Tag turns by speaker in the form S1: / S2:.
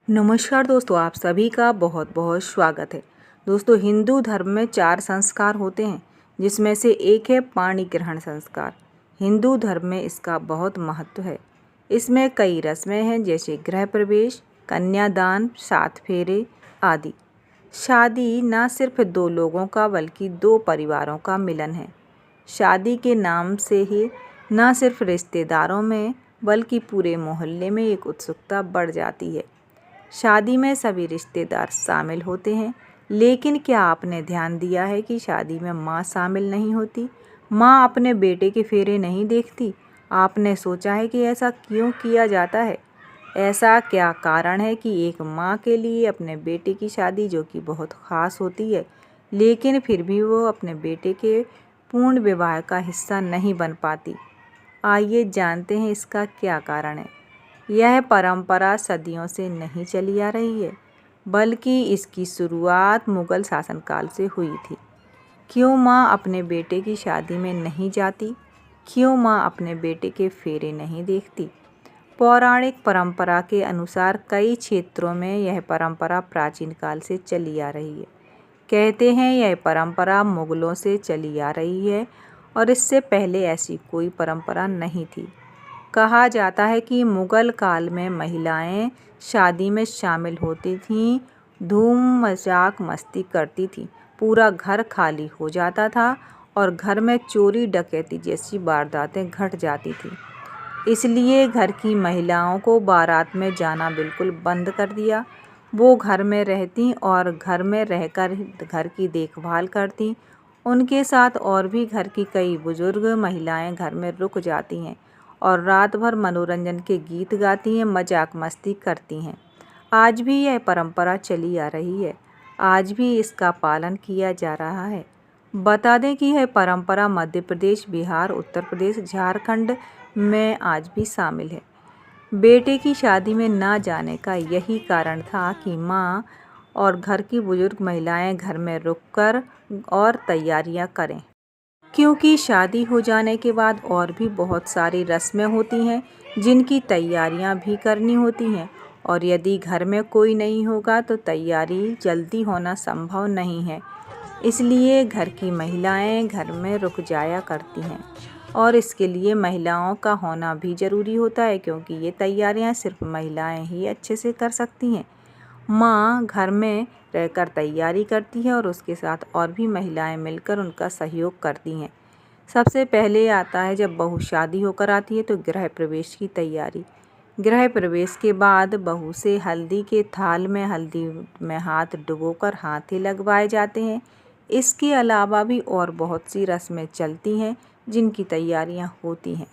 S1: नमस्कार दोस्तों, आप सभी का बहुत बहुत स्वागत है। दोस्तों, हिंदू धर्म में 4 संस्कार होते हैं, जिसमें से एक है पाणी ग्रहण संस्कार। हिंदू धर्म में इसका बहुत महत्व है। इसमें कई रस्में हैं, जैसे गृह प्रवेश, कन्यादान, 7 फेरे आदि। शादी न सिर्फ 2 लोगों का बल्कि 2 परिवारों का मिलन है। शादी के नाम से ही न सिर्फ रिश्तेदारों में बल्कि पूरे मोहल्ले में एक उत्सुकता बढ़ जाती है। शादी में सभी रिश्तेदार शामिल होते हैं, लेकिन क्या आपने ध्यान दिया है कि शादी में माँ शामिल नहीं होती? माँ अपने बेटे के फेरे नहीं देखती। आपने सोचा है कि ऐसा क्यों किया जाता है? ऐसा क्या कारण है कि एक माँ के लिए अपने बेटे की शादी, जो कि बहुत ख़ास होती है, लेकिन फिर भी वो अपने बेटे के पूर्ण विवाह का हिस्सा नहीं बन पाती? आइए जानते हैं इसका क्या कारण है। यह परंपरा सदियों से नहीं चली आ रही है, बल्कि इसकी शुरुआत मुगल शासनकाल से हुई थी। क्यों माँ अपने बेटे की शादी में नहीं जाती? क्यों माँ अपने बेटे के फेरे नहीं देखती? पौराणिक परंपरा के अनुसार कई क्षेत्रों में यह परंपरा प्राचीन काल से चली आ रही है। कहते हैं यह परंपरा मुगलों से चली आ रही है और इससे पहले ऐसी कोई परंपरा नहीं थी। कहा जाता है कि मुगल काल में महिलाएं शादी में शामिल होती थीं, धूम मजाक मस्ती करती थीं, पूरा घर खाली हो जाता था और घर में चोरी डकैती जैसी वारदातें घट जाती थीं। इसलिए घर की महिलाओं को बारात में जाना बिल्कुल बंद कर दिया। वो घर में रहती और घर में रहकर घर की देखभाल करती। उनके साथ और भी घर की कई बुजुर्ग महिलाएं घर में रुक जाती हैं और रात भर मनोरंजन के गीत गाती हैं, मजाक मस्ती करती हैं। आज भी यह परंपरा चली आ रही है। आज भी इसका पालन किया जा रहा है। बता दें कि यह परंपरा मध्य प्रदेश, बिहार, उत्तर प्रदेश, झारखंड में आज भी शामिल है। बेटे की शादी में ना जाने का यही कारण था कि माँ और घर की बुजुर्ग महिलाएं घर में रुककर और तैयारियां करें, क्योंकि शादी हो जाने के बाद और भी बहुत सारी रस्में होती हैं जिनकी तैयारियां भी करनी होती हैं, और यदि घर में कोई नहीं होगा तो तैयारी जल्दी होना संभव नहीं है। इसलिए घर की महिलाएं घर में रुक जाया करती हैं और इसके लिए महिलाओं का होना भी ज़रूरी होता है, क्योंकि ये तैयारियां सिर्फ महिलाएं ही अच्छे से कर सकती हैं। माँ घर में रहकर तैयारी करती है और उसके साथ और भी महिलाएं मिलकर उनका सहयोग करती हैं। सबसे पहले आता है, जब बहू शादी होकर आती है तो गृह प्रवेश की तैयारी। गृह प्रवेश के बाद बहू से हल्दी के थाल में हल्दी में हाथ डुबोकर हाथी लगवाए जाते हैं। इसके अलावा भी और बहुत सी रस्में चलती हैं जिनकी तैयारियां होती हैं।